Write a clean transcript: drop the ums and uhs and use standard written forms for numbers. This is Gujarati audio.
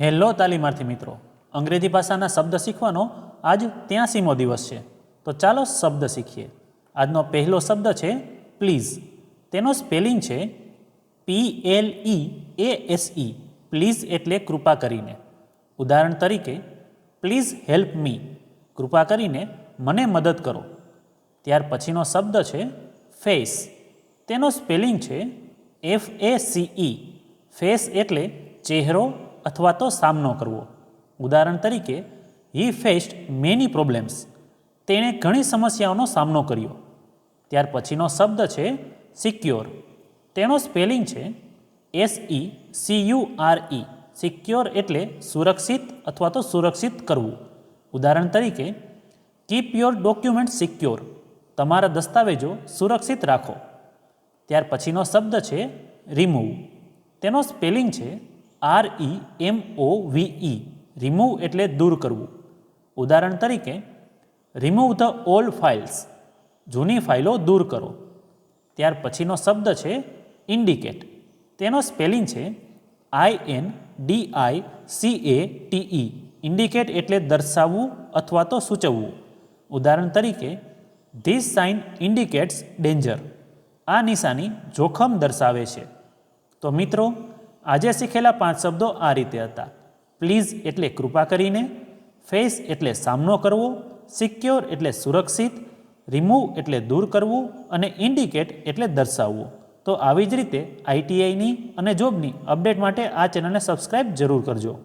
હેલો તાલીમાર્થી મિત્રો, અંગ્રેજી ભાષાના શબ્દ શીખવાનો આજ 83મો દિવસ છે. તો ચાલો શબ્દ શીખીએ. આજનો પહેલો શબ્દ છે પ્લીઝ. તેનો સ્પેલિંગ છે PLEASE. પ્લીઝ એટલે કૃપા કરીને. ઉદાહરણ તરીકે, પ્લીઝ હેલ્પ મી. કૃપા કરીને મને મદદ કરો. ત્યાર પછીનો શબ્દ છે ફેસ. તેનો સ્પેલિંગ છે FACE. ફેસ એટલે ચહેરો અથવા તો સામનો કરવો. ઉદાહરણ તરીકે, હી ફેસ્ડ મેની પ્રોબ્લેમ્સ. તેણે ઘણી સમસ્યાઓનો સામનો કર્યો. ત્યાર પછીનો શબ્દ છે સિક્યોર. તેનો સ્પેલિંગ છે SECURE. સિક્યોર એટલે સુરક્ષિત અથવા તો સુરક્ષિત કરવું. ઉદાહરણ તરીકે, કીપ યોર ડોક્યુમેન્ટ સિક્યોર. તમારા દસ્તાવેજો સુરક્ષિત રાખો. ત્યાર પછીનો શબ્દ છે રિમૂવ. તેનો સ્પેલિંગ છે REMOVE. રિમૂવ એટલે દૂર કરવું. ઉદાહરણ તરીકે, રિમૂવ ધ ઓલ્ડ ફાઇલ્સ. જૂની ફાઇલો દૂર કરો. ત્યાર પછીનો શબ્દ છે ઇન્ડિકેટ. તેનો સ્પેલિંગ છે INDICATE. ઇન્ડિકેટ એટલે દર્શાવવું અથવા તો સૂચવવું. ઉદાહરણ તરીકે, ધીસ સાઇન ઇન્ડિકેટ્સ ડેન્જર. આ નિશાની જોખમ દર્શાવે છે. તો મિત્રો, આજે શીખેલા 5 શબ્દો આ રીતે હતા. પ્લીઝ એટલે કૃપા કરીને, ફેસ એટલે સામનો કરવો, સિક્યોર એટલે સુરક્ષિત, રિમૂવ એટલે દૂર કરવું અને ઇન્ડિકેટ એટલે દર્શાવવું. તો આવી જ રીતે ITIની અને જોબની અપડેટ માટે આ ચેનલને સબસ્ક્રાઈબ જરૂર કરજો.